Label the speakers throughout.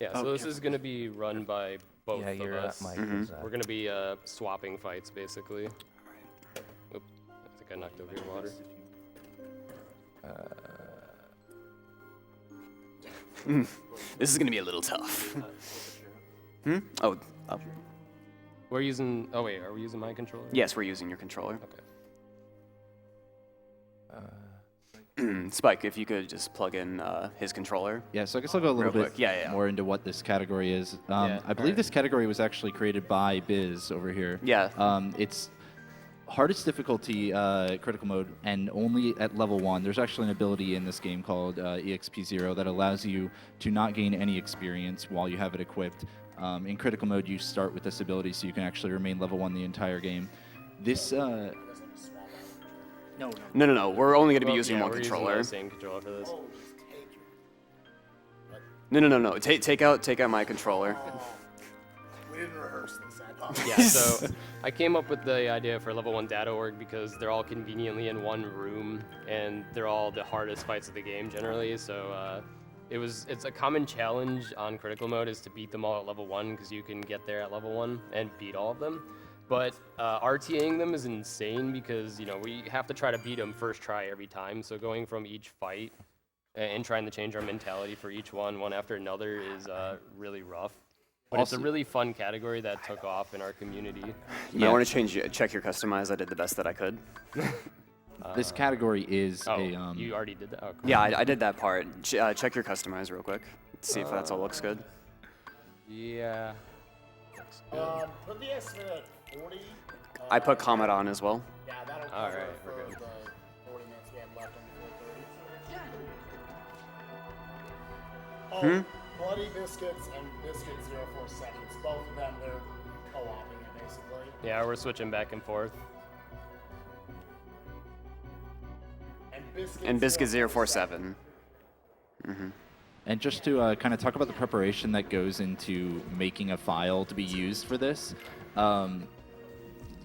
Speaker 1: Yeah, so this is going to be run by both of us. We're going to be swapping fights, basically. Oop, I think I knocked over your water.
Speaker 2: This is going to be a little tough. Oh.
Speaker 1: We're using... Oh, wait, are we using my controller?
Speaker 2: Yes, we're using your controller.
Speaker 1: Okay.
Speaker 2: Spike, if you could just plug in his controller.
Speaker 3: Yeah, so I guess I'll go a little bit more into what this category is. I believe this category was actually created by Biz over here.
Speaker 2: Yeah.
Speaker 3: It's hardest difficulty critical mode, and only at level 1. There's actually an ability in this game called EXP0 that allows you to not gain any experience while you have it equipped. In critical mode, you start with this ability, so you can actually remain level 1 the entire game. This...
Speaker 2: No. We're only going to be using one controller.
Speaker 1: Using the same controller for this.
Speaker 2: No. Take out my controller.
Speaker 4: We didn't rehearse this.
Speaker 1: Yeah, so I came up with the idea for level 1 data org because they're all conveniently in one room, and they're all the hardest fights of the game generally. So it's a common challenge on critical mode is to beat them all at level 1 because you can get there at level 1 and beat all of them. But RTAing them is insane because, you know, we have to try to beat them first try every time. So going from each fight and trying to change our mentality for each one after another is really rough. But it's a really fun category that took off in our community.
Speaker 2: You might want to check your customize. I did the best that I could.
Speaker 3: This category is
Speaker 1: you already did that? Oh, cool.
Speaker 2: Yeah, I did that part. Check your customize real quick. See if that's all looks good.
Speaker 1: Yeah.
Speaker 4: Put the estimate at 40.
Speaker 2: I put comment on as well.
Speaker 4: Yeah, that'll cover
Speaker 1: All right,
Speaker 4: for
Speaker 1: we're good.
Speaker 4: the 40 minutes we have left on the 430. Bl00dyBizkits and Bizkit047. Both of them, they're co-oping it basically.
Speaker 1: Yeah, we're switching back and forth.
Speaker 2: And Bizkit047.
Speaker 3: And just to kind of talk about the preparation that goes into making a file to be used for this,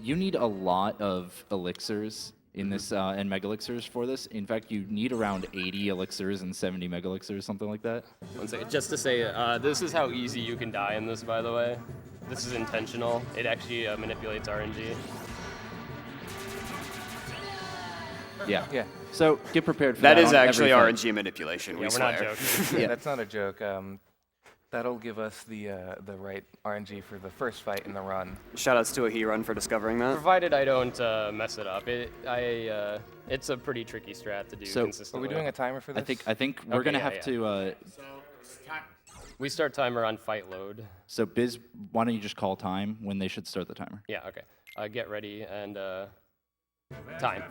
Speaker 3: you need a lot of elixirs in this and mega elixirs for this. In fact, you need around 80 elixirs and 70 mega elixirs, something like that.
Speaker 1: 1 second, just to say, this is how easy you can die in this, by the way. This is intentional. It actually manipulates RNG.
Speaker 3: Yeah. So get prepared for
Speaker 2: That
Speaker 3: that.
Speaker 2: is actually RNG manipulation.
Speaker 1: Yeah,
Speaker 2: we
Speaker 1: we're not
Speaker 2: swear.
Speaker 1: joking.
Speaker 5: Yeah, that's not a joke. That'll give us the right RNG for the first fight in the run.
Speaker 2: Shoutouts to Ahirun for discovering that.
Speaker 1: Provided I don't mess it up. It's a pretty tricky strat to do
Speaker 3: So-
Speaker 1: consistently.
Speaker 5: Are we doing a timer for this?
Speaker 3: I think we're gonna
Speaker 1: yeah,
Speaker 3: have to.
Speaker 1: We start timer on fight load.
Speaker 3: So Biz, why don't you just call time when they should start the timer?
Speaker 1: Yeah, okay. Get ready and time.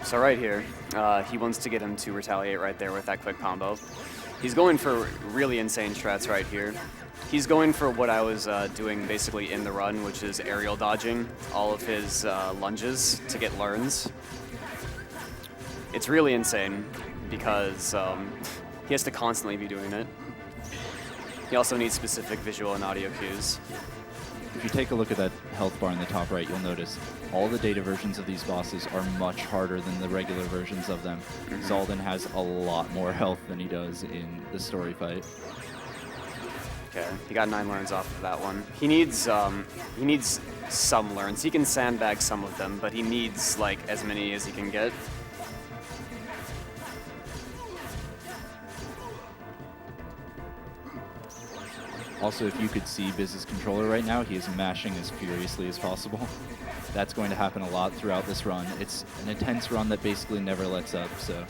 Speaker 2: So right here, he wants to get him to retaliate right there with that quick combo. He's going for really insane strats right here. He's going for what I was doing basically in the run, which is aerial dodging all of his lunges to get learns. It's really insane because he has to constantly be doing it. He also needs specific visual and audio cues.
Speaker 3: If you take a look at that health bar in the top right, you'll notice all the data versions of these bosses are much harder than the regular versions of them. Zaldin has a lot more health than he does in the story fight.
Speaker 2: Okay, he got 9 learns off of that one. He needs some learns. He can sandbag some of them, but he needs like as many as he can get.
Speaker 3: Also, if you could see Biz's controller right now, he is mashing as furiously as possible. That's going to happen a lot throughout this run. It's an intense run that basically never lets up, so.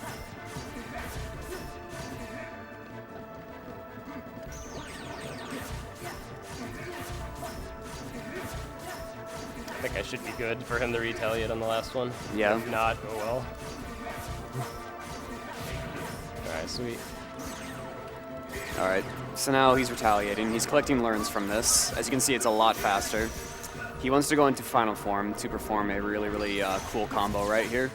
Speaker 1: I think I should be good for him to retaliate on the last one.
Speaker 2: Yeah.
Speaker 1: If not, oh well. Alright, sweet.
Speaker 2: Alright, so now he's retaliating. He's collecting learns from this. As you can see, it's a lot faster. He wants to go into final form to perform a really, really cool combo right here.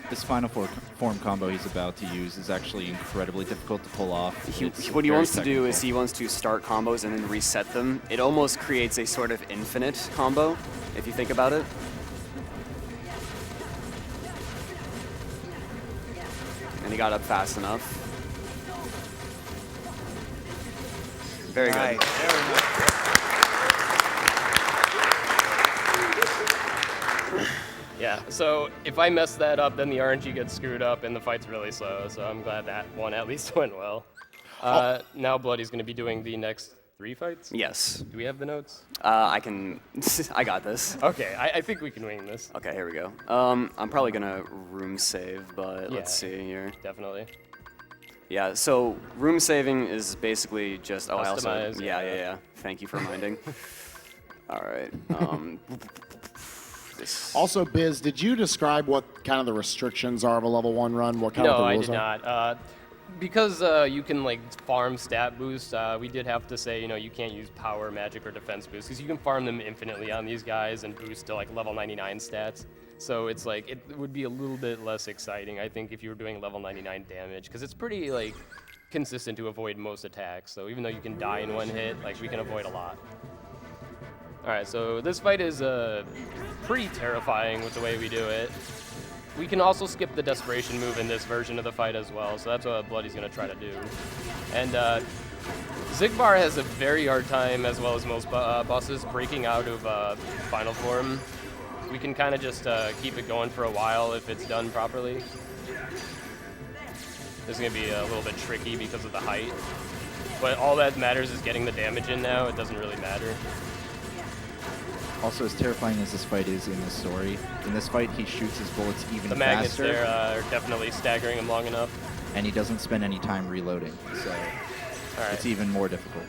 Speaker 3: This final form combo he's about to use is actually incredibly difficult to pull off.
Speaker 2: What he wants to do is he wants to start combos and then reset them. It almost creates a sort of infinite combo, if you think about it. He got up fast enough. Very good.
Speaker 5: Nice. Very nice.
Speaker 1: Yeah, so if I mess that up, then the RNG gets screwed up and the fight's really slow, so I'm glad that one at least went well. Now Bloody's going to be doing the next 3 fights?
Speaker 2: Yes.
Speaker 1: Do we have the notes?
Speaker 2: I can. I got this.
Speaker 1: Okay, I think we can wing this.
Speaker 2: Okay, here we go. I'm probably gonna room save, but let's see here.
Speaker 1: Definitely.
Speaker 2: Yeah, so room saving is basically just. Oh, I also.
Speaker 1: Customize,
Speaker 2: Yeah. Thank you for reminding. All right.
Speaker 4: Also, Biz, did you describe what kind of the restrictions are of a level 1 run? What kind of
Speaker 1: No,
Speaker 4: the
Speaker 1: I
Speaker 4: rules
Speaker 1: did
Speaker 4: are?
Speaker 1: not. Because you can like farm stat boost, we did have to say, you can't use power, magic, or defense boost because you can farm them infinitely on these guys and boost to like level 99 stats. So it's like it would be a little bit less exciting, I think, if you were doing level 99 damage because it's pretty like consistent to avoid most attacks. So even though you can die in one hit, like we can avoid a lot. All right, so this fight is pretty terrifying with the way we do it. We can also skip the desperation move in this version of the fight as well, so that's what Bloody's going to try to do. And Xigbar has a very hard time, as well as most bosses, breaking out of final form. We can kind of just keep it going for a while if it's done properly. This is going to be a little bit tricky because of the height. But all that matters is getting the damage in now. It doesn't really matter.
Speaker 3: Also, as terrifying as this fight is in the story, in this fight he shoots his bullets even
Speaker 1: The magnets
Speaker 3: faster,
Speaker 1: there are definitely staggering him long enough.
Speaker 3: and he doesn't spend any time reloading, so it's even more difficult.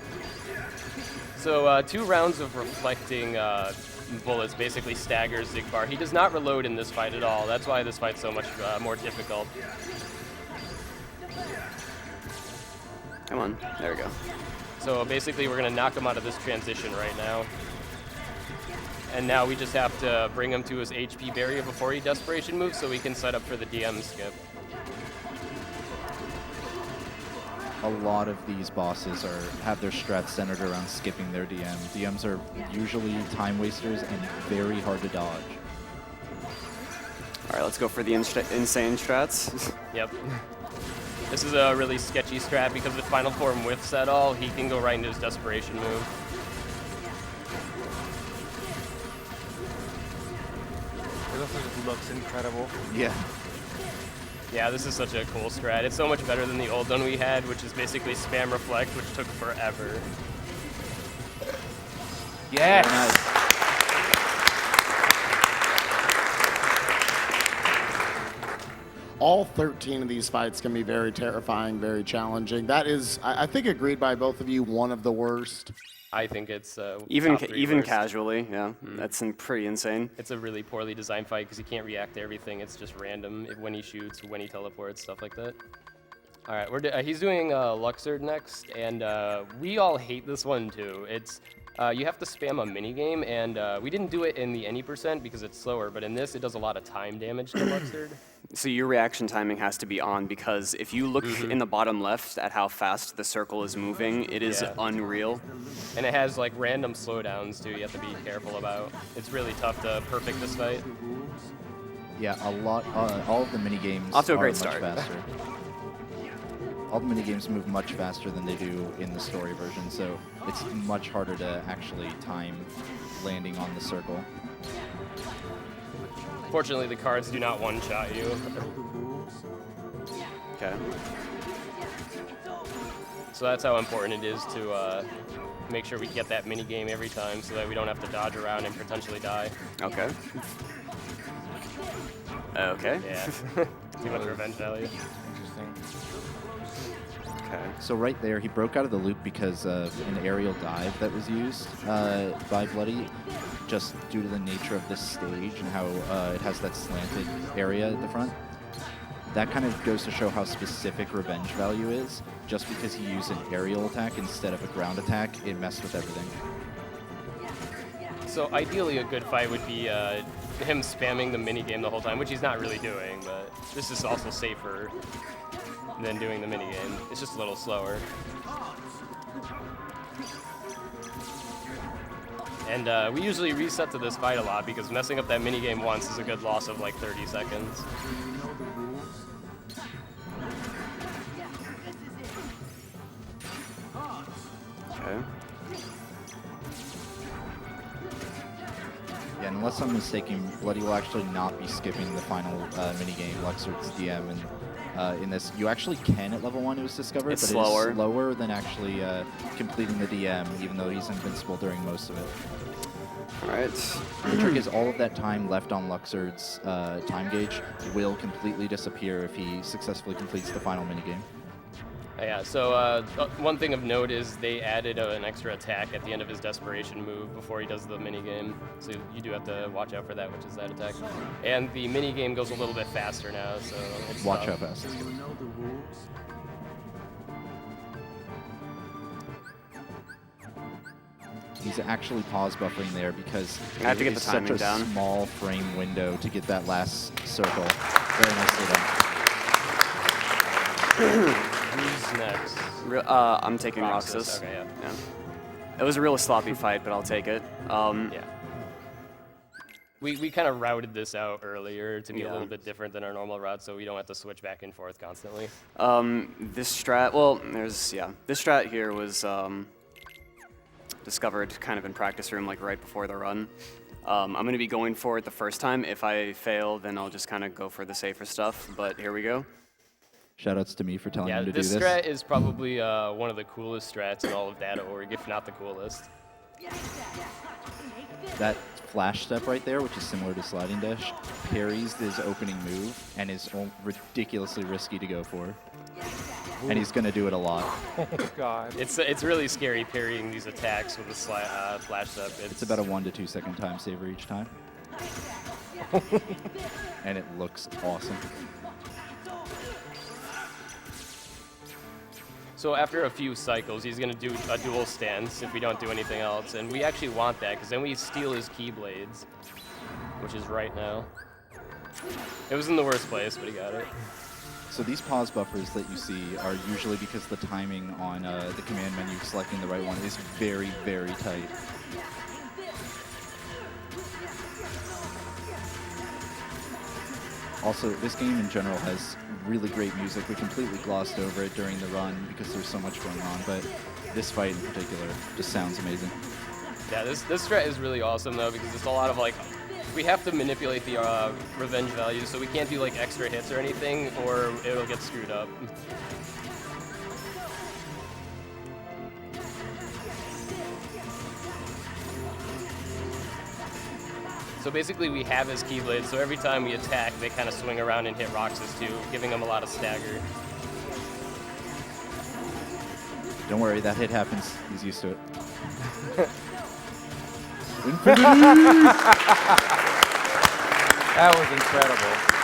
Speaker 1: So 2 rounds of reflecting bullets basically staggers Xigbar. He does not reload in this fight at all. That's why this fight's so much more difficult.
Speaker 2: Come on. There we go.
Speaker 1: So basically we're going to knock him out of this transition right now. And now we just have to bring him to his HP barrier before he desperation moves so we can set up for the DM skip.
Speaker 3: A lot of these bosses have their strats centered around skipping their DM. DMs are usually time wasters and very hard to dodge.
Speaker 2: All right, let's go for the insane strats.
Speaker 1: Yep. This is a really sketchy strat because if final form whiffs at all, he can go right into his desperation move.
Speaker 5: It also just looks incredible.
Speaker 3: Yeah.
Speaker 1: Yeah, this is such a cool strat. It's so much better than the old one we had, which is basically spam reflect, which took forever.
Speaker 5: Yes!
Speaker 3: Very nice.
Speaker 4: All 13 of these fights can be very terrifying, very challenging. That is, I think, agreed by both of you, one of the worst.
Speaker 1: I think it's
Speaker 2: Even
Speaker 1: top 3
Speaker 2: even
Speaker 1: worst.
Speaker 2: casually, yeah. That's pretty insane.
Speaker 1: It's a really poorly designed fight because he can't react to everything. It's just random when he shoots, when he teleports, stuff like that. All right, he's doing Luxord next, and we all hate this one too. It's you have to spam a minigame, and we didn't do it in the any % because it's slower, but in this it does a lot of time damage to Luxord.
Speaker 2: So your reaction timing has to be on because if you look in the bottom left at how fast the circle is moving, it is unreal.
Speaker 1: And it has like random slowdowns too you have to be careful about. It's really tough to perfect this fight.
Speaker 3: Yeah, all of the minigames
Speaker 2: Off to a
Speaker 3: are
Speaker 2: great
Speaker 3: much
Speaker 2: start.
Speaker 3: faster. All the minigames move much faster than they do in the story version, so it's much harder to actually time landing on the circle.
Speaker 1: Fortunately, the cards do not one-shot you.
Speaker 2: Okay.
Speaker 1: So that's how important it is to make sure we get that mini game every time so that we don't have to dodge around and potentially die.
Speaker 2: Okay. Okay.
Speaker 1: Yeah. Too much revenge value.
Speaker 5: Interesting.
Speaker 2: Okay.
Speaker 3: So right there, he broke out of the loop because of an aerial dive that was used by Bloody, just due to the nature of this stage and how it has that slanted area at the front. That kind of goes to show how specific revenge value is. Just because he used an aerial attack instead of a ground attack, it messed with everything.
Speaker 1: So ideally a good fight would be him spamming the mini game the whole time, which he's not really doing, but this is also safer than doing the mini game. It's just a little slower. And we usually reset to this fight a lot because messing up that mini game once is a good loss of like 30 seconds.
Speaker 3: unless I'm mistaken, Bloody will actually not be skipping the final minigame, Luxord's DM, and in this, you actually can at level 1, it was discovered,
Speaker 2: It's
Speaker 3: but
Speaker 2: slower.
Speaker 3: it is slower than actually completing the DM, even though he's invincible during most of it.
Speaker 2: All right.
Speaker 3: The trick is all of that time left on Luxord's time gauge will completely disappear if he successfully completes the final minigame.
Speaker 1: Yeah, so one thing of note is they added an extra attack at the end of his desperation move before he does the minigame. So you do have to watch out for that, which is that attack. And the minigame goes a little bit faster now, so it's
Speaker 3: Watch
Speaker 1: tough.
Speaker 3: how fast.
Speaker 6: Do you know the rules?
Speaker 3: He's actually pause buffering there because
Speaker 2: I have to get
Speaker 3: it's
Speaker 2: the timing
Speaker 3: such a
Speaker 2: down.
Speaker 3: small frame window to get that last circle. Very nicely done.
Speaker 1: Who's next?
Speaker 2: I'm taking
Speaker 1: Roxas,
Speaker 2: Roxas.
Speaker 1: okay, yeah.
Speaker 2: It was a real sloppy fight, but I'll take it.
Speaker 1: Yeah. We kind of routed this out earlier to be a
Speaker 2: Yeah.
Speaker 1: little bit different than our normal route, so we don't have to switch back and forth constantly.
Speaker 2: This strat, well, this strat here was discovered kind of in practice room, like right before the run. I'm going to be going for it the first time. If I fail, then I'll just kind of go for the safer stuff, but here we go.
Speaker 3: Shoutouts to me for telling
Speaker 1: Yeah,
Speaker 3: him to do
Speaker 1: this
Speaker 3: this.
Speaker 1: strat is probably one of the coolest strats in all of Data.org, if not the coolest.
Speaker 3: That flash step right there, which is similar to sliding dash, parries his opening move and is ridiculously risky to go for. And he's going to do it a lot.
Speaker 5: Oh God.
Speaker 1: It's really scary parrying these attacks with a flash step.
Speaker 3: It's about a 1 to 2 second time saver each time. And it looks awesome.
Speaker 1: So after a few cycles, he's going to do a dual stance if we don't do anything else. And we actually want that, because then we steal his keyblades, which is right now. It was in the worst place, but he got it.
Speaker 3: So these pause buffers that you see are usually because the timing on the command menu selecting the right one is very, very tight. Also, this game in general has really great music. We completely glossed over it during the run because there's so much going on, but this fight in particular just sounds amazing.
Speaker 1: Yeah, this strat is really awesome, though, because it's a lot of, like, we have to manipulate the revenge values, so we can't do, like, extra hits or anything, or it'll get screwed up. So basically, we have his keyblades, so every time we attack, they kind of swing around and hit Roxas, too, giving him a lot of stagger.
Speaker 3: Don't worry, that hit happens. He's used to it.
Speaker 5: That was incredible.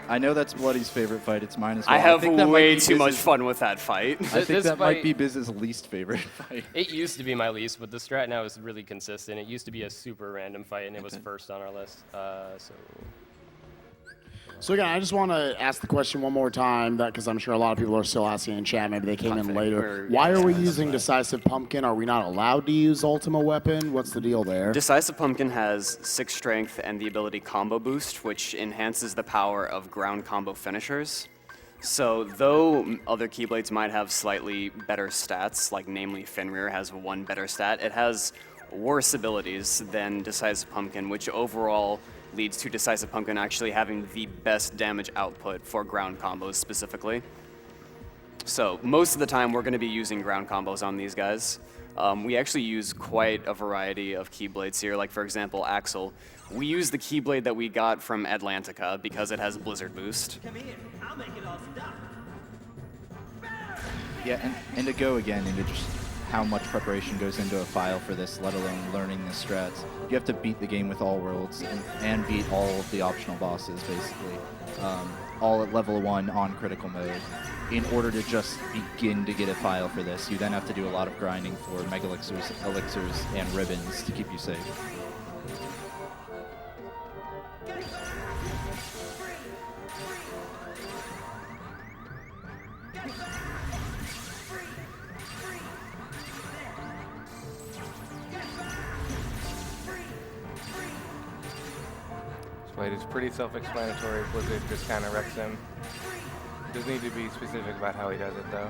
Speaker 3: I know that's Bloody's favorite fight. It's mine as well.
Speaker 2: I have
Speaker 3: think that might
Speaker 2: way
Speaker 3: be
Speaker 2: too much
Speaker 3: Biz's-
Speaker 2: fun with that fight.
Speaker 3: I think
Speaker 1: This
Speaker 3: that might
Speaker 1: fight-
Speaker 3: be Biz's least favorite fight.
Speaker 1: It used to be my least, but the strat now is really consistent. It used to be a super random fight, and it was first on our list.
Speaker 4: So again, I just want to ask the question one more time, because I'm sure a lot of people are still asking in chat. Maybe they came in later. Why are we using Decisive Pumpkin? Are we not allowed to use Ultima Weapon? What's the deal there?
Speaker 2: Decisive Pumpkin has 6 strength and the ability Combo Boost, which enhances the power of ground combo finishers. So though other Keyblades might have slightly better stats, like namely Fenrir has 1 better stat, it has worse abilities than Decisive Pumpkin, which overall leads to Decisive Pumpkin actually having the best damage output for ground combos specifically. So most of the time we're going to be using ground combos on these guys. We actually use quite a variety of Keyblades here, like for example Axel. We use the Keyblade that we got from Atlantica because it has Blizzard Boost.
Speaker 3: Yeah, and to go again into just how much preparation goes into a file for this, let alone learning the strats. You have to beat the game with all worlds and beat all of the optional bosses, basically, all at level 1 on critical mode. In order to just begin to get a file for this, you then have to do a lot of grinding for Mega Elixirs, and ribbons to keep you safe.
Speaker 5: This fight is pretty self-explanatory. Blizzard just kind of wrecks him. Doesn't need to be specific about how he does it, though.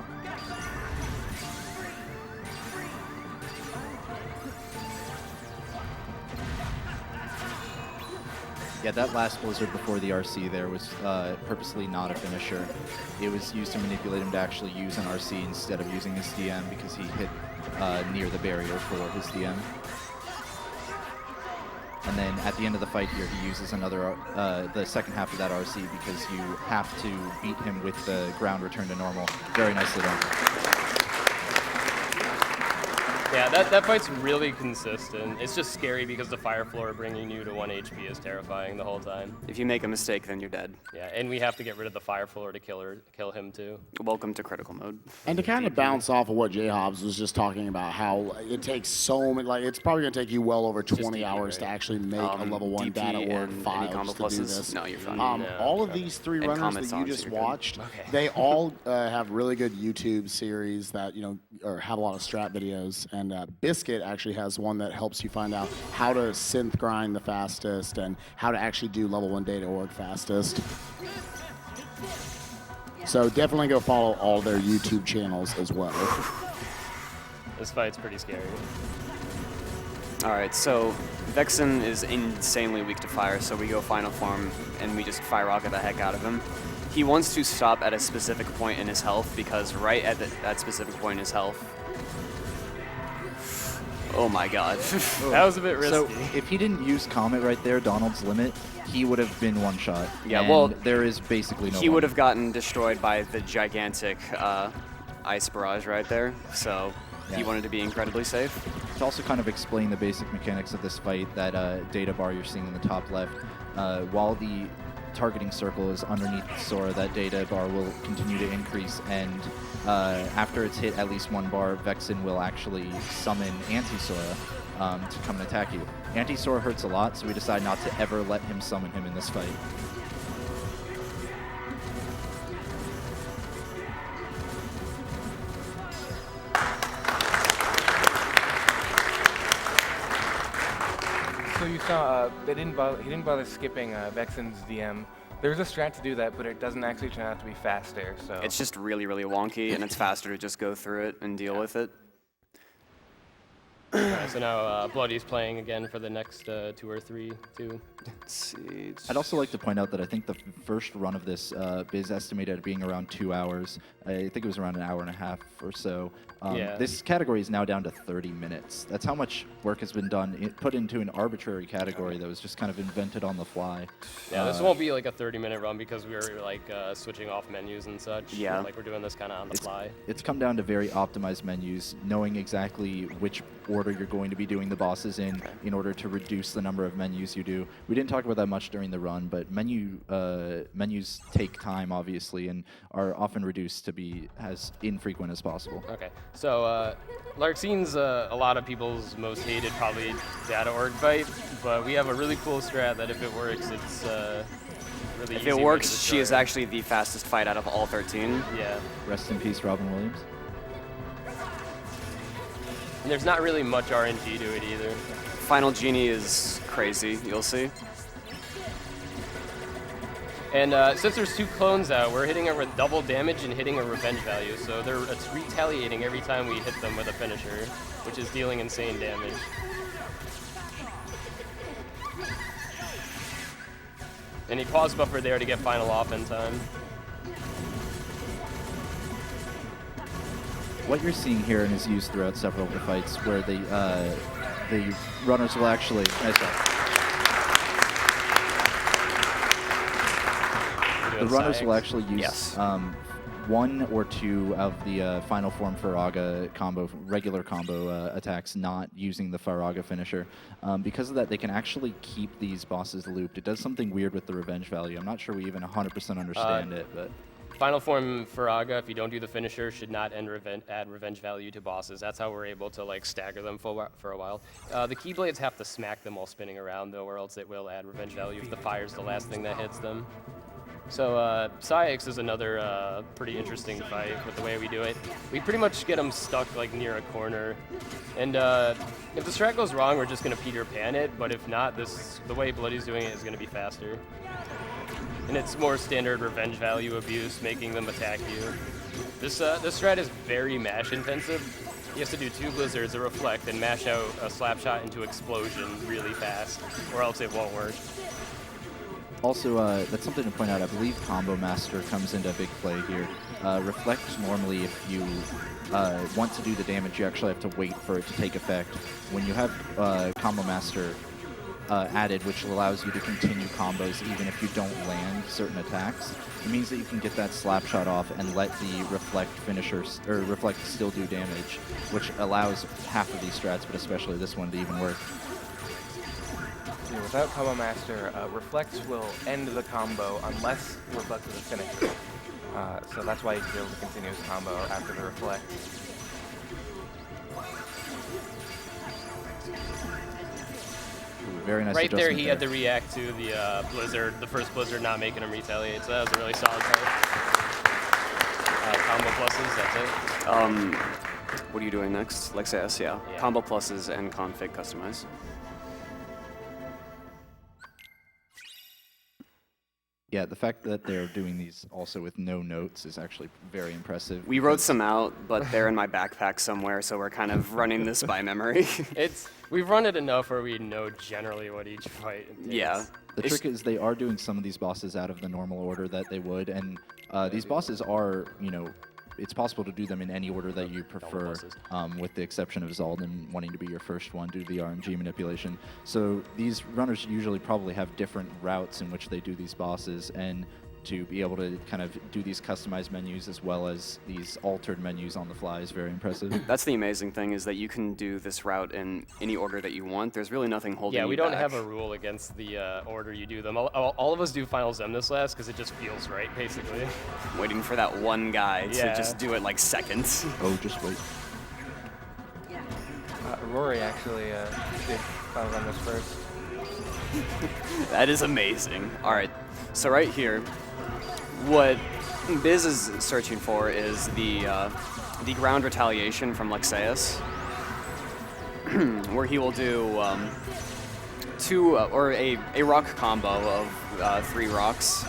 Speaker 3: Yeah, that last blizzard before the RC there was purposely not a finisher. It was used to manipulate him to actually use an RC instead of using his DM because he hit near the barrier for his DM. And then at the end of the fight here, he uses another, the second half of that RC because you have to beat him with the ground return to normal. Very nicely done.
Speaker 1: Yeah, that fight's really consistent. It's just scary because the fire floor bringing you to 1 HP is terrifying the whole time.
Speaker 2: If you make a mistake, then you're dead.
Speaker 1: Yeah, and we have to get rid of the fire floor to kill him too.
Speaker 2: Welcome to critical mode.
Speaker 4: And to kind of bounce off of what J-Hobbs was just talking about, how it takes so many, like it's probably going to take you well over 20 hours to actually make a level 1
Speaker 2: DP
Speaker 4: data org
Speaker 2: and
Speaker 4: file
Speaker 2: any combo
Speaker 4: just to do
Speaker 2: pluses?
Speaker 4: this.
Speaker 2: No, you're fine.
Speaker 4: All of these 3
Speaker 2: And
Speaker 4: runners
Speaker 2: comments
Speaker 4: that you
Speaker 2: on, so
Speaker 4: just
Speaker 2: you're good.
Speaker 4: watched,
Speaker 1: Okay.
Speaker 4: they all have really good YouTube series that, you know, or have a lot of strat videos. And Bizkit actually has one that helps you find out how to synth grind the fastest and how to actually do level 1 data org fastest. So definitely go follow all their YouTube channels as well.
Speaker 1: This fight's pretty scary.
Speaker 2: All right, so Vexen is insanely weak to fire, so we go final form and we just fire rocket the heck out of him. He wants to stop at a specific point in his health because right at that specific point in his health. Oh my god.
Speaker 1: That was a bit risky.
Speaker 3: So if he didn't use Comet right there, Donald's limit, he would have been one shot.
Speaker 2: Yeah,
Speaker 3: and
Speaker 2: well,
Speaker 3: there is basically no
Speaker 2: He would
Speaker 3: one.
Speaker 2: have gotten destroyed by the gigantic ice barrage right there, so he
Speaker 3: Yeah.
Speaker 2: wanted to be incredibly safe.
Speaker 3: To also kind of explain the basic mechanics of this fight, that data bar you're seeing in the top left, while the targeting circle is underneath Sora, that data bar will continue to increase, and after it's hit at least 1 bar, Vexen will actually summon Anti-Sora to come and attack you. Anti-Sora hurts a lot, so we decide not to ever let him summon him in this fight.
Speaker 5: So you saw he didn't bother skipping Vexen's DM. There's a strat to do that, but it doesn't actually turn out to be faster. So
Speaker 2: It's just really, really wonky, and it's faster to just go through it and deal with it.
Speaker 1: Alright, so now Bloody's playing again for the next 2 or 3 too.
Speaker 2: Let's see.
Speaker 3: I'd also like to point out that I think the first run of this Biz estimated at being around 2 hours. I think it was around an hour and a half or so.
Speaker 1: Yeah.
Speaker 3: This category is now down to 30 minutes. That's how much work has been done, put into an arbitrary category that was just kind of invented on the fly.
Speaker 1: Yeah, this won't be like a 30-minute run because we were like switching off menus and such.
Speaker 2: Yeah.
Speaker 1: Like we're doing this kind of on the fly.
Speaker 3: It's come down to very optimized menus, knowing exactly which order you're going to be doing the bosses in order to reduce the number of menus you do. We didn't talk about that much during the run, but menus take time, obviously, and are often reduced to be as infrequent as possible.
Speaker 1: Okay, so Larxine's a lot of people's most hated probably data org fight, but we have a really cool strat that if it works, it's really
Speaker 2: If
Speaker 1: easy
Speaker 2: it
Speaker 1: way to
Speaker 2: works,
Speaker 1: destroy
Speaker 2: she is
Speaker 1: her.
Speaker 2: actually the fastest fight out of all 13.
Speaker 1: Yeah,
Speaker 3: Rest in peace, Robin Williams.
Speaker 1: and there's not really much RNG to it either.
Speaker 2: Final Genie is crazy, you'll see.
Speaker 1: And since there's 2 clones out, we're hitting her with double damage and hitting a revenge value, so it's retaliating every time we hit them with a finisher, which is dealing insane damage. And he pause buffer there to get final off in time.
Speaker 3: What you're seeing here and is used throughout several of the fights where the runners will actually... Nice job. The runners will actually use 1 or 2 of the final form Faraga combo, regular combo attacks, not using the Faraga finisher. Because of that, they can actually keep these bosses looped. It does something weird with the revenge value. I'm not sure we even 100% understand it, but...
Speaker 1: Final form Faraga, if you don't do the finisher, should not add revenge value to bosses. That's how we're able to like stagger them for a while. The Keyblades have to smack them while spinning around though, or else it will add revenge value if the fire's the last thing that hits them. So Psyx is another pretty interesting fight with the way we do it. We pretty much get them stuck like near a corner, and if the strat goes wrong, we're just gonna Peter Pan it. But if not, the way Bloody's doing it is gonna be faster, and it's more standard revenge value abuse, making them attack you. This strat is very mash intensive. He has to do 2 blizzards, a reflect, and mash out a slap shot into explosion really fast, or else it won't work.
Speaker 3: Also, that's something to point out. I believe Combo Master comes into big play here. Reflect, normally, if you want to do the damage, you actually have to wait for it to take effect. When you have Combo Master added, which allows you to continue combos even if you don't land certain attacks, it means that you can get that slap shot off and let the Reflect finishers, or Reflect still do damage, which allows half of these strats, but especially this one, to even work.
Speaker 5: Yeah, without Combo Master, Reflect will end the combo unless Reflect is a finisher. So that's why he's able to continue his combo after the Reflect.
Speaker 3: Ooh, very nice
Speaker 1: Right there,
Speaker 3: adjustment
Speaker 1: he had to react to the Blizzard, the first Blizzard not making him retaliate, so that was a really solid play. Combo pluses, that's it.
Speaker 2: What are you doing next? Lexaeus, yeah. Combo pluses and config customize.
Speaker 3: Yeah, the fact that they're doing these also with no notes is actually very impressive.
Speaker 2: We wrote some out, but they're in my backpack somewhere, so we're kind of running this by memory.
Speaker 1: We've run it enough where we know generally what each fight entails.
Speaker 2: Yeah.
Speaker 3: The trick is they are doing some of these bosses out of the normal order that they would, and these bosses are, you know, it's possible to do them in any order that you prefer, with the exception of Zaldin wanting to be your first one due to the RNG manipulation. So these runners usually probably have different routes in which they do these bosses, and to be able to kind of do these customized menus as well as these altered menus on the fly is very impressive.
Speaker 2: That's the amazing thing, is that you can do this route in any order that you want. There's really nothing holding you back.
Speaker 1: Yeah, we don't have a rule against the order you do them. All of us do Final Zemnis last because it just feels right, basically.
Speaker 2: Waiting for that one guy to just do it like seconds.
Speaker 3: Oh, just wait.
Speaker 5: Rory actually did Final Zemnis first.
Speaker 2: That is amazing. All right, so right here, what Biz is searching for is the ground retaliation from Lexaeus, where he will do a rock combo of 3 rocks.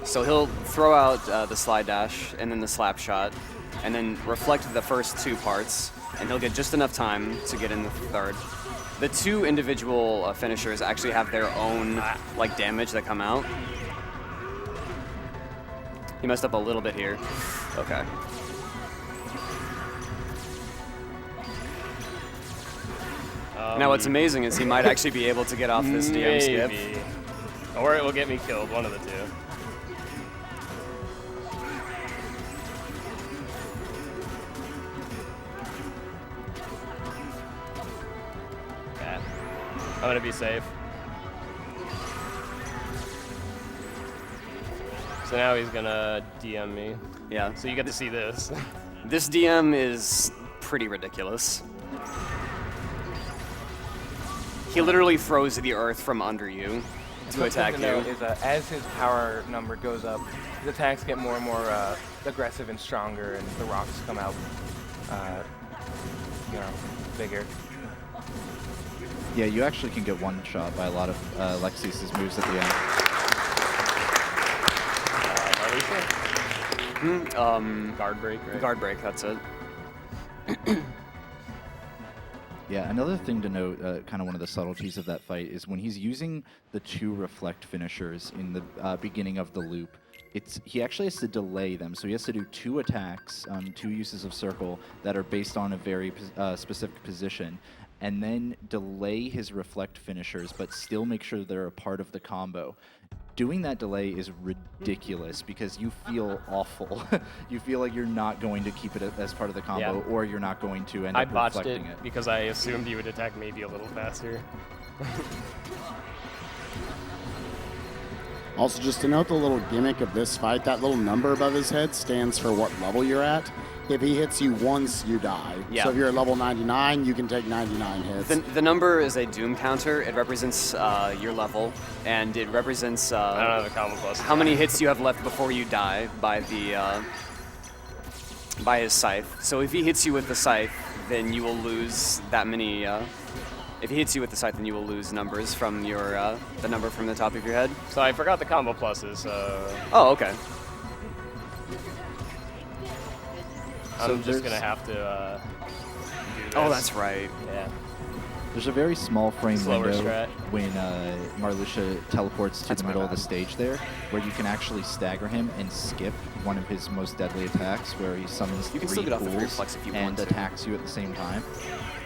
Speaker 2: So he'll throw out the slide dash and then the slap shot, and then reflect the first 2 parts, and he'll get just enough time to get in the third. The 2 individual finishers actually have their own like damage that come out. He messed up a little bit here. Okay. Now what's amazing is he might actually be able to get off this DM skip.
Speaker 1: Or it will get me killed, one of the 2. Okay. I'm gonna be safe. So now he's gonna DM me.
Speaker 2: Yeah.
Speaker 1: So you get to see this.
Speaker 2: This DM is pretty ridiculous. He literally throws the earth from under you to attack you.
Speaker 5: Is as his power number goes up, his attacks get more and more aggressive and stronger, and the rocks come out, you know, bigger.
Speaker 3: Yeah, you actually can get one shot by a lot of Lexaeus' moves at the end.
Speaker 1: Guard break, right?
Speaker 2: Guard break, that's it.
Speaker 3: Yeah, another thing to note, kind of one of the subtleties of that fight, is when he's using the 2 reflect finishers in the beginning of the loop, he actually has to delay them. So he has to do 2 attacks, 2 uses of circle that are based on a very specific position, and then delay his reflect finishers, but still make sure they're a part of the combo. Doing that delay is ridiculous because you feel awful. You feel like you're not going to keep it as part of the combo, or you're not going to end up reflecting it.
Speaker 1: I botched it because I assumed you would attack maybe a little faster.
Speaker 4: Also, just to note the little gimmick of this fight, that little number above his head stands for what level you're at. If he hits you once, you die.
Speaker 2: Yeah.
Speaker 4: So if you're at level 99, you can take 99 hits.
Speaker 2: The number is a doom counter. It represents your level, and it represents
Speaker 1: I don't have a combo plus.
Speaker 2: how many hits you have left before you die by his scythe. So if he hits you with the scythe, then you will lose that many. If he hits you with the scythe, then you will lose numbers from your the number from the top of your head.
Speaker 1: So I forgot the combo pluses. So
Speaker 2: Oh, okay.
Speaker 1: I'm just gonna have to do this.
Speaker 2: Oh, that's right.
Speaker 1: Yeah.
Speaker 3: There's a very small frame
Speaker 1: Slower
Speaker 3: window
Speaker 1: strat.
Speaker 3: when Marluxia teleports to
Speaker 2: That's
Speaker 3: the
Speaker 2: my
Speaker 3: middle of the
Speaker 2: bad.
Speaker 3: stage there, where you can actually stagger him and skip one of his most deadly attacks, where he summons
Speaker 2: You can
Speaker 3: three
Speaker 2: still get off the
Speaker 3: pools
Speaker 2: reflex if you
Speaker 3: and
Speaker 2: want to.
Speaker 3: attacks you at the same time.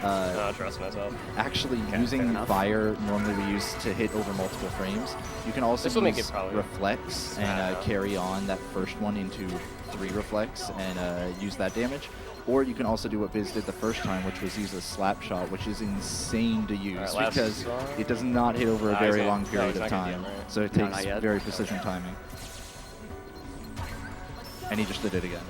Speaker 1: I trust myself.
Speaker 3: Actually,
Speaker 2: fair
Speaker 3: using
Speaker 2: enough.
Speaker 3: fire normally we use to hit over multiple frames. You can also
Speaker 1: This will make
Speaker 3: use
Speaker 1: it probably-
Speaker 3: reflex and carry on that first one into 3 reflex and use that damage. Or you can also do what Biz did the first time, which was use a slap shot, which is insane to use
Speaker 1: Alright, last
Speaker 3: because
Speaker 1: one.
Speaker 3: it does not hit over a
Speaker 1: Nah, he's
Speaker 3: very
Speaker 1: not-
Speaker 3: long
Speaker 1: no,
Speaker 3: period
Speaker 1: he's
Speaker 3: of
Speaker 1: not gonna
Speaker 3: time.
Speaker 1: DM, right?
Speaker 3: So it
Speaker 2: No,
Speaker 3: takes
Speaker 2: not yet.
Speaker 3: very precision timing. And he just did it again.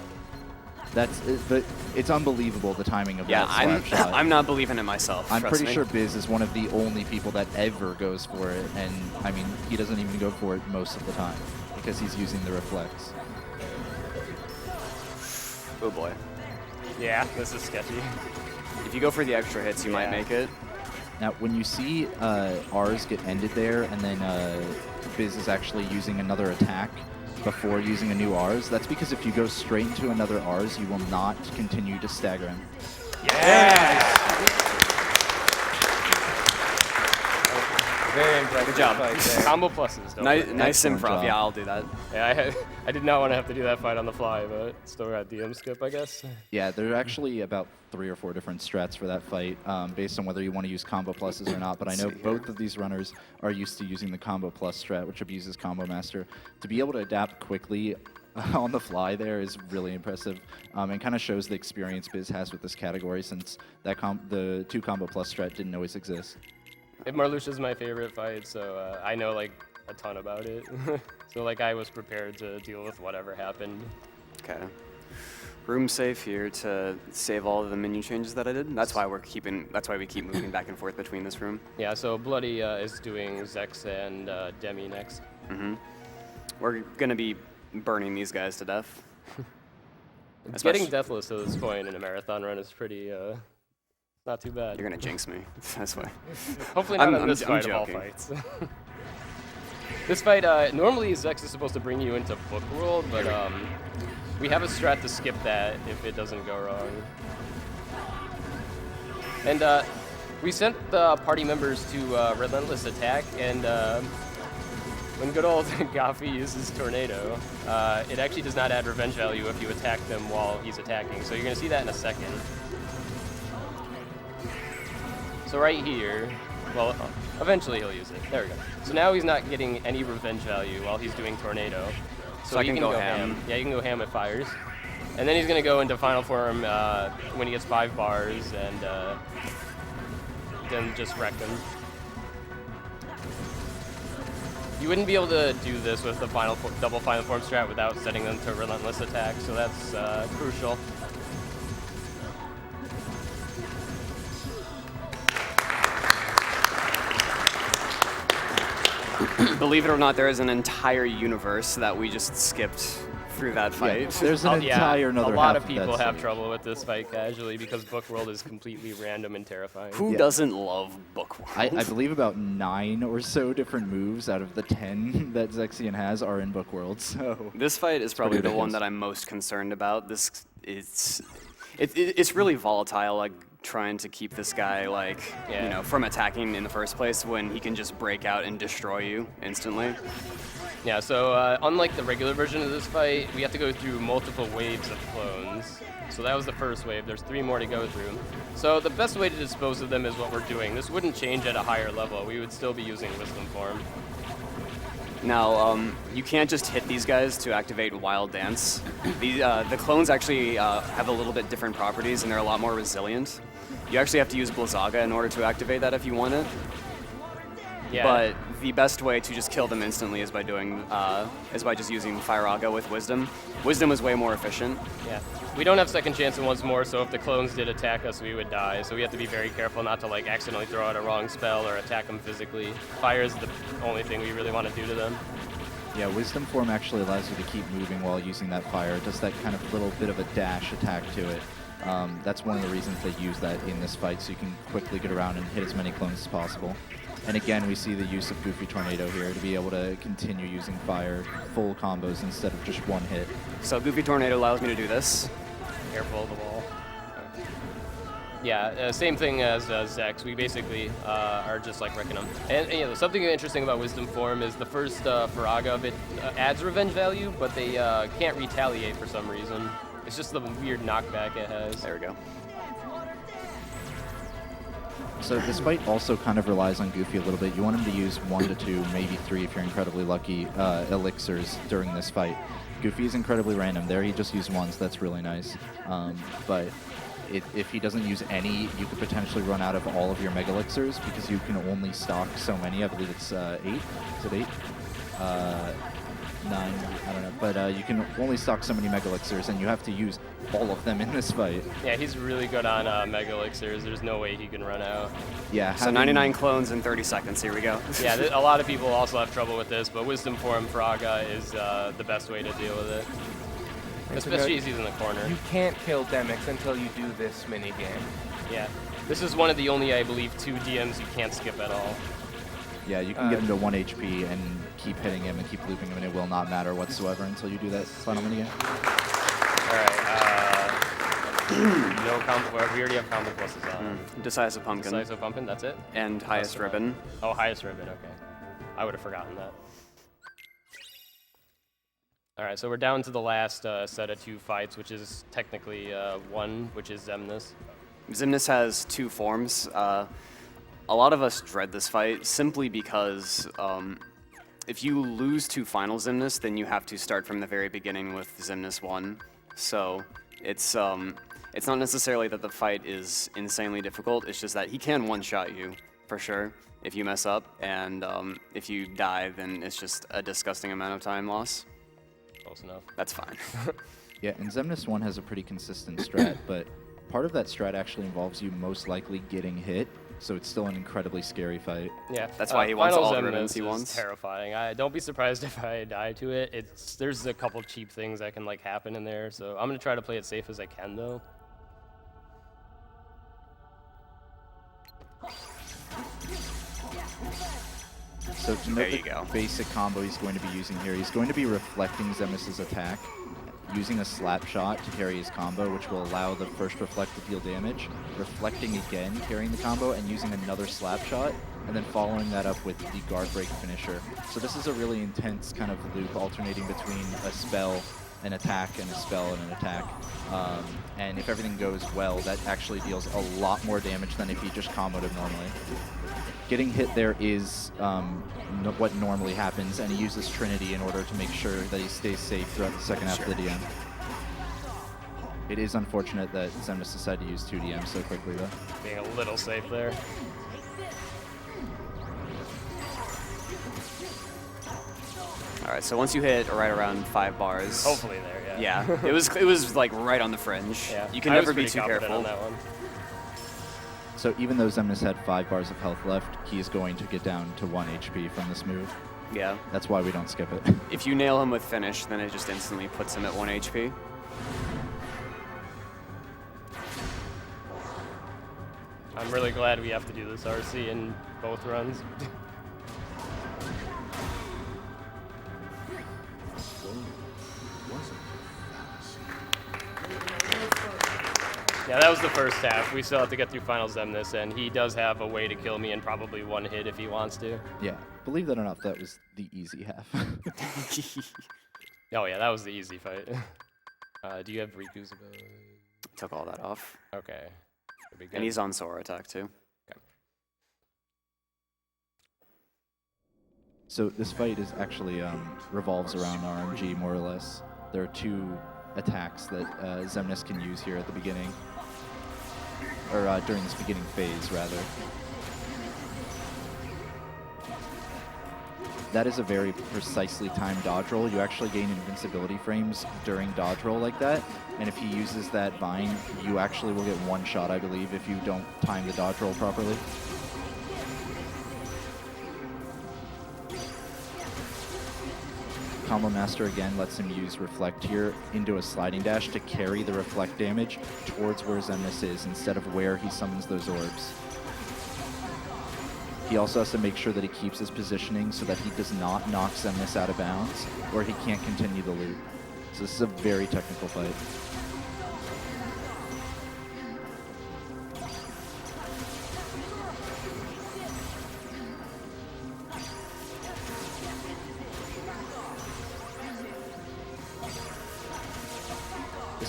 Speaker 3: That's it, but it's unbelievable the timing of
Speaker 2: Yeah,
Speaker 3: that slap shot.
Speaker 2: I'm not believing it myself.
Speaker 3: I'm
Speaker 2: trust
Speaker 3: pretty
Speaker 2: me.
Speaker 3: sure Biz is one of the only people that ever goes for it, and I mean, he doesn't even go for it most of the time because he's using the reflex.
Speaker 2: Oh boy.
Speaker 1: Yeah, this is sketchy.
Speaker 2: If you go for the extra hits, you might
Speaker 1: Yeah.
Speaker 2: make it.
Speaker 3: Now, when you see R's get ended there, and then Biz is actually using another attack before using a new R's, that's because if you go straight into another R's, you will not continue to stagger him.
Speaker 5: Very impressive
Speaker 2: Good job.
Speaker 5: fight there.
Speaker 1: Combo pluses. Don't
Speaker 2: Nice,
Speaker 1: worry.
Speaker 2: nice
Speaker 3: Excellent
Speaker 2: improv.
Speaker 3: job.
Speaker 2: Yeah, I'll do that.
Speaker 1: Yeah, I did not want to have to do that fight on the fly, but still got DM skip, I guess.
Speaker 3: Yeah, there are actually about 3 or 4 different strats for that fight, based on whether you want to use combo pluses or not. But I know
Speaker 2: see here.
Speaker 3: both of these runners are used to using the combo plus strat, which abuses Combo Master. To be able to adapt quickly on the fly there is really impressive, and kind of shows the experience Biz has with this category, since that the 2 combo plus strat didn't always exist.
Speaker 1: Marluxia's my favorite fight, so I know like a ton about it. So like I was prepared to deal with whatever happened.
Speaker 2: Okay. Room safe here to save all of the menu changes that I did. That's why we're keeping. That's why we keep moving back and forth between this room.
Speaker 1: Yeah, so Bloody is doing Zex and Demi next.
Speaker 2: We're gonna be burning these guys to death.
Speaker 1: Getting deathless to this point in a marathon run is pretty not too bad.
Speaker 2: You're gonna jinx me. That's why.
Speaker 1: Hopefully not
Speaker 2: I'm-
Speaker 1: in
Speaker 2: I'm
Speaker 1: this
Speaker 2: j-
Speaker 1: fight
Speaker 2: I'm
Speaker 1: of all
Speaker 2: joking.
Speaker 1: fights. This fight, normally Zex is supposed to bring you into Book World, but we have a strat to skip that if it doesn't go wrong. And we sent the party members to Relentless Attack, and when good old Gaffi uses Tornado, it actually does not add revenge value if you attack them while he's attacking. So you're going to see that in a second. So right here, well, eventually he'll use it. There we go. So now he's not getting any revenge value while he's doing Tornado.
Speaker 2: So I
Speaker 1: he
Speaker 2: can go ham.
Speaker 1: Yeah, you can go ham at fires. And then he's going to go into Final Form when he gets 5 bars and then just wreck him. You wouldn't be able to do this with the double Final Form strat without setting them to Relentless Attack, so that's crucial.
Speaker 2: Believe it or not, there is an entire universe that we just skipped through that fight.
Speaker 3: There's an entire another
Speaker 1: a lot
Speaker 3: half
Speaker 1: of people
Speaker 3: that
Speaker 1: have
Speaker 3: stage.
Speaker 1: trouble with this fight casually because Book World is completely random and terrifying.
Speaker 2: Who doesn't love Book World?
Speaker 3: I believe about 9 or so different moves out of the 10 that Zexion has are in Book World, so...
Speaker 2: This fight is probably the one
Speaker 3: ridiculous.
Speaker 2: that I'm most concerned about. It's really volatile, like trying to keep this guy from attacking in the first place when he can just break out and destroy you instantly.
Speaker 1: Yeah, so unlike the regular version of this fight, we have to go through multiple waves of clones. So that was the first wave. There's 3 more to go through. So the best way to dispose of them is what we're doing. This wouldn't change at a higher level. We would still be using Wisdom Form.
Speaker 2: Now, you can't just hit these guys to activate Wild Dance. The clones actually have a little bit different properties, and they're a lot more resilient. You actually have to use Blizzaga in order to activate that if you want it.
Speaker 1: Yeah.
Speaker 2: But the best way to just kill them instantly is by just using Firaga with Wisdom. Wisdom is way more efficient.
Speaker 1: Yeah. We don't have second chance in once more, so if the clones did attack us, we would die. So we have to be very careful not to like accidentally throw out a wrong spell or attack them physically. Fire is the only thing we really want to do to them.
Speaker 3: Yeah, Wisdom Form actually allows you to keep moving while using that fire. It does that kind of little bit of a dash attack to it. That's one of the reasons they use that in this fight, so you can quickly get around and hit as many clones as possible. And again, we see the use of Goofy Tornado here to be able to continue using fire, full combos instead of just one hit.
Speaker 2: So Goofy Tornado allows me to do this.
Speaker 1: Careful of the wall. Yeah, same thing as Zex. We basically are just like wrecking them. And you know, something interesting about Wisdom Form is the first Faraga of it adds revenge value, but they can't retaliate for some reason. It's just the weird knockback it has.
Speaker 2: There we go.
Speaker 3: So this fight also kind of relies on Goofy a little bit. You want him to use 1 to 2, maybe 3 if you're incredibly lucky, elixirs during this fight. Goofy is incredibly random. There he just used 1, so that's really nice. But if he doesn't use any, you could potentially run out of all of your Mega Elixirs because you can only stock so many. I believe it's 8. Is it 8? 9, I don't know. But you can only stock so many Mega Elixirs, and you have to use all of them in this fight.
Speaker 1: Yeah, he's really good on Mega Elixirs. There's no way he can run out.
Speaker 3: Yeah.
Speaker 2: So 99 clones in 30 seconds. Here we go.
Speaker 1: Yeah, a lot of people also have trouble with this, but Wisdom Form Faraga is the best way to deal with it. Especially as he's in the corner.
Speaker 5: You can't kill Demix until you do this mini game.
Speaker 1: Yeah. This is one of the only, I believe, 2 DMs you can't skip at all.
Speaker 3: Yeah, you can get him to 1 HP and keep hitting him and keep looping him, and it will not matter whatsoever until you do that final minigame.
Speaker 1: Alright, no combo. We already have combo pluses on.
Speaker 2: Decisive Pumpkin.
Speaker 1: Decisive Pumpkin, that's it?
Speaker 2: And Highest Ribbon.
Speaker 1: Oh, Highest Ribbon, okay. I would have forgotten that. Alright, so we're down to the last set of 2 fights, which is technically 1, which is Xemnas.
Speaker 2: Xemnas has 2 forms. A lot of us dread this fight simply because if you lose to Final Xemnas, then you have to start from the very beginning with Xemnas 1. So it's not necessarily that the fight is insanely difficult, it's just that he can one-shot you, for sure, if you mess up, and if you die, then it's just a disgusting amount of time loss.
Speaker 1: Close enough.
Speaker 2: That's fine.
Speaker 3: Yeah, and Xemnas 1 has a pretty consistent strat, but part of that strat actually involves you most likely getting hit, so it's still an incredibly scary fight.
Speaker 1: Yeah,
Speaker 2: That's why he wants
Speaker 1: Final
Speaker 2: all the
Speaker 1: Xemnas
Speaker 2: ribbons he
Speaker 1: is
Speaker 2: wants.
Speaker 1: terrifying. Don't be surprised if I die to it. There's a couple cheap things that can like happen in there, so I'm gonna try to play it safe as I can though.
Speaker 3: So to
Speaker 2: There
Speaker 3: note
Speaker 2: you
Speaker 3: the
Speaker 2: go.
Speaker 3: basic combo he's going to be using here, he's going to be reflecting Xemnas' attack, using a slap shot to carry his combo, which will allow the first reflect to deal damage, reflecting again, carrying the combo, and using another slap shot, and then following that up with the guard break finisher. So this is a really intense kind of loop, alternating between a spell, an attack, and a spell and an attack. And if everything goes well, that actually deals a lot more damage than if he just comboed him normally. Getting hit there is what normally happens, and he uses Trinity in order to make sure that he stays safe throughout the second half of the DM. It is unfortunate that Xemnas decided to use 2 DMs so quickly, though.
Speaker 1: Being a little safe there.
Speaker 2: All right, so once you hit right around 5 bars.
Speaker 1: Hopefully there, yeah.
Speaker 2: Yeah, it was like right on the fringe.
Speaker 1: Yeah.
Speaker 2: You can
Speaker 1: I
Speaker 2: never
Speaker 1: was
Speaker 2: be
Speaker 1: pretty
Speaker 2: too
Speaker 1: confident
Speaker 2: careful.
Speaker 1: on that one.
Speaker 3: So even though Xemnas had 5 bars of health left, he is going to get down to 1 HP from this move.
Speaker 2: Yeah.
Speaker 3: That's why we don't skip it.
Speaker 2: If you nail him with finish, then it just instantly puts him at 1 HP.
Speaker 1: I'm really glad we have to do this RC in both runs. Yeah, that was the first half. We still have to get through Final Xemnas, and he does have a way to kill me in probably 1 hit if he wants to.
Speaker 3: Yeah, believe that or not, that was the easy half.
Speaker 1: Oh yeah, that was the easy fight. Do you have Riku's ability?
Speaker 2: Took all that off.
Speaker 1: Okay. Should be good.
Speaker 2: And he's on Sora attack too.
Speaker 1: Okay.
Speaker 3: So this fight is actually revolves around RNG more or less. There are 2 attacks that Xemnas can use here at the beginning, or during this beginning phase, rather. That is a very precisely timed dodge roll. You actually gain invincibility frames during dodge roll like that, and if he uses that vine, you actually will get 1 shot, I believe, if you don't time the dodge roll properly. Combo Master again lets him use Reflect here into a sliding dash to carry the Reflect damage towards where Xemnas is instead of where he summons those orbs. He also has to make sure that he keeps his positioning so that he does not knock Xemnas out of bounds, or he can't continue the loop. So this is a very technical fight.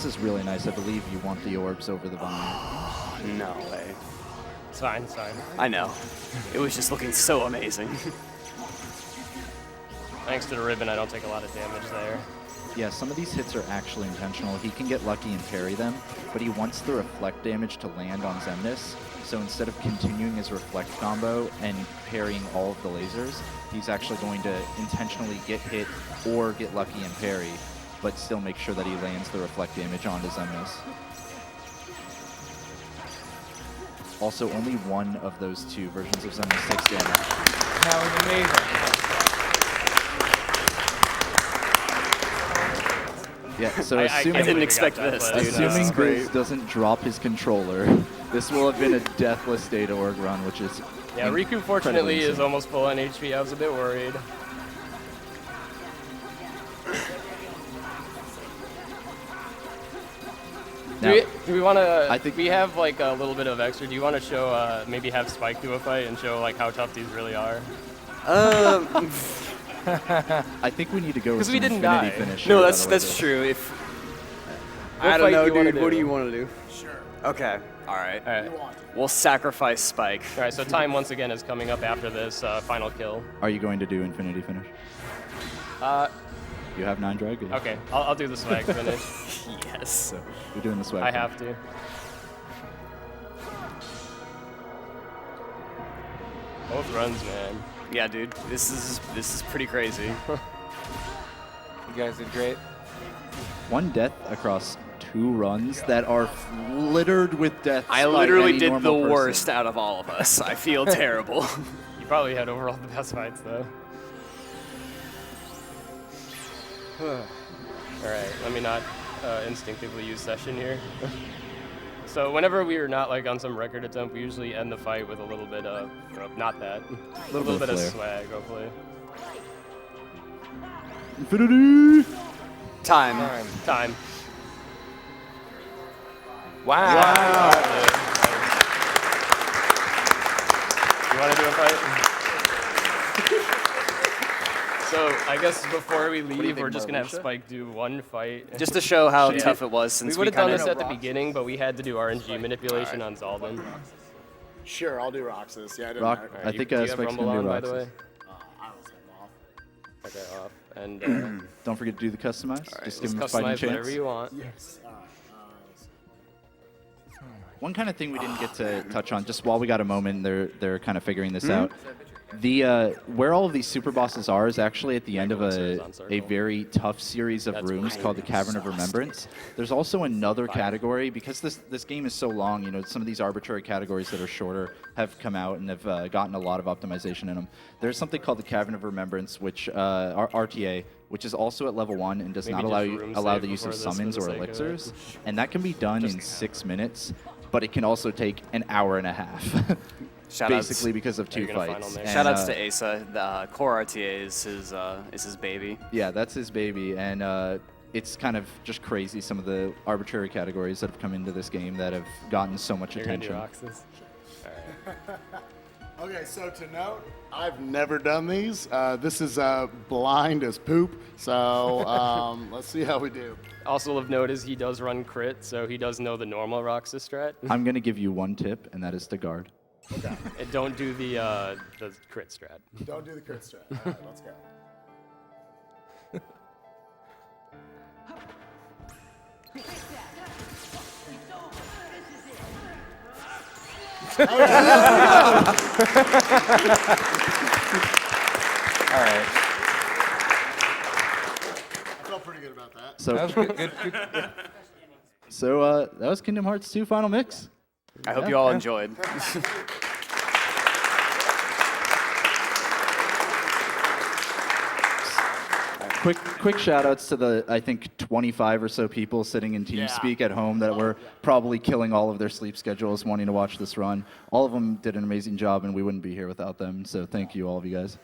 Speaker 3: This is really nice. I believe you want the orbs over the vine.
Speaker 2: No way.
Speaker 1: It's fine, it's fine.
Speaker 2: I know. It was just looking so amazing.
Speaker 1: Thanks to the ribbon, I don't take a lot of damage there.
Speaker 3: Yeah, some of these hits are actually intentional. He can get lucky and parry them, but he wants the reflect damage to land on Xemnas. So instead of continuing his reflect combo and parrying all of the lasers, he's actually going to intentionally get hit or get lucky and parry, but still make sure that he lands the reflect damage onto Xemnas. Also, only one of those two versions of Xemnas takes damage.
Speaker 5: That was amazing.
Speaker 3: Yeah, so
Speaker 1: I
Speaker 3: assuming,
Speaker 2: didn't expect this, dude.
Speaker 3: assuming
Speaker 2: That's great.
Speaker 3: Biz doesn't drop his controller, this will have been a deathless data org run, which is
Speaker 1: Yeah, Riku fortunately is almost full on HP. I was a bit worried.
Speaker 3: Now,
Speaker 1: Do we want to?
Speaker 3: I think
Speaker 1: we have like a little bit of extra. Do you want to show, maybe have Spike do a fight and show like how tough these really are?
Speaker 3: I think we need to go with
Speaker 1: 'Cause we
Speaker 3: some
Speaker 1: didn't
Speaker 3: infinity
Speaker 1: die.
Speaker 3: finish.
Speaker 2: No,
Speaker 3: here,
Speaker 2: that's
Speaker 3: otherwise
Speaker 2: true. If
Speaker 1: What
Speaker 2: I don't
Speaker 1: fight
Speaker 2: know,
Speaker 1: do you wanna
Speaker 2: dude. What do
Speaker 1: do?
Speaker 2: you want to do?
Speaker 4: Sure.
Speaker 2: Okay. All right.
Speaker 1: All right.
Speaker 2: We'll sacrifice Spike.
Speaker 1: All right. So time once again is coming up after this final kill.
Speaker 3: Are you going to do infinity finish? You have 9 drag.
Speaker 1: Okay. I'll do the swag finish.
Speaker 2: Yes.
Speaker 3: So you're doing the swag.
Speaker 1: I
Speaker 3: finish.
Speaker 1: have to. Both runs, man.
Speaker 2: Yeah, dude. This is pretty crazy.
Speaker 5: You guys did great.
Speaker 3: 1 death across 2 runs that are littered with deaths.
Speaker 2: I
Speaker 3: by
Speaker 2: literally
Speaker 3: any
Speaker 2: did the
Speaker 3: normal person.
Speaker 2: worst out of all of us. I feel terrible.
Speaker 1: You probably had overall the best fights though. All right. Let me not instinctively use session here. So whenever we are not like on some record attempt, we usually end the fight with a little bit of, not that, a little bit of
Speaker 3: flair.
Speaker 1: swag, hopefully.
Speaker 3: Infinity!
Speaker 2: Time.
Speaker 1: Time.
Speaker 5: Wow.
Speaker 1: You want to do a fight? So I guess before we leave, we're just gonna have Spike do 1 fight.
Speaker 2: Just to show how
Speaker 1: Yeah.
Speaker 2: tough it was,
Speaker 1: We
Speaker 2: since
Speaker 1: would
Speaker 2: we
Speaker 1: have done
Speaker 2: kind
Speaker 1: this
Speaker 2: of.
Speaker 1: at the beginning, but we had to do RNG manipulation on Zalvin.
Speaker 4: Sure, I'll do Roxas. Yeah, it doesn't
Speaker 3: Rock,
Speaker 4: matter.
Speaker 3: I
Speaker 1: Do
Speaker 3: think
Speaker 1: you have
Speaker 3: Spike's
Speaker 1: Rumble
Speaker 3: going to do
Speaker 1: on, by the way?
Speaker 3: Roxas.
Speaker 4: I was off.
Speaker 1: Okay, off. And
Speaker 3: Don't forget to do the customize. Just give
Speaker 1: just
Speaker 3: him a fighting
Speaker 1: customize whatever
Speaker 3: chance.
Speaker 1: you want.
Speaker 4: Yes.
Speaker 3: One kind of thing we didn't get to touch on, just while we got a moment, they're kind of figuring this out. The where all of these super bosses are is actually at the end of a very tough series of rooms called the Cavern of Remembrance. There's also another category, because this game is so long, you know, some of these arbitrary categories that are shorter have come out and have gotten a lot of optimization in them. There's something called the Cavern of Remembrance, which RTA, which is also at level 1 and does
Speaker 1: Maybe
Speaker 3: not
Speaker 1: just
Speaker 3: allow
Speaker 1: room
Speaker 3: the
Speaker 1: save
Speaker 3: use of
Speaker 1: before this for
Speaker 3: summons
Speaker 1: the
Speaker 3: or
Speaker 1: sake of it.
Speaker 3: elixirs, and that can be done in 6 minutes, but it can also take an hour and a half. Basically because of 2
Speaker 1: Are you gonna
Speaker 3: fights.
Speaker 1: final mix?
Speaker 3: And,
Speaker 2: Shoutouts to Asa. The core RTA is his baby.
Speaker 3: Yeah, that's his baby, and it's kind of just crazy some of the arbitrary categories that have come into this game that have gotten so much
Speaker 1: You're gonna do
Speaker 3: attention.
Speaker 1: Roxas?
Speaker 4: Okay, so to note, I've never done these. This is blind as poop, so let's see how we do.
Speaker 1: Also of note is he does run crit, so he does know the normal Roxas strat.
Speaker 3: I'm going to give you 1 tip, and that is to guard.
Speaker 4: Okay.
Speaker 1: And don't do the crit strat.
Speaker 4: Don't do the crit strat. All right, let's go.
Speaker 5: All right.
Speaker 4: I felt pretty good about that.
Speaker 3: So,
Speaker 5: That was good.
Speaker 3: so that was Kingdom Hearts 2 Final Mix.
Speaker 2: I hope you all enjoyed.
Speaker 3: Quick shout outs to the, I think, 25 or so people sitting in TeamSpeak at home that were probably killing all of their sleep schedules wanting to watch this run. All of them did an amazing job, and we wouldn't be here without them. So thank you, all of you guys.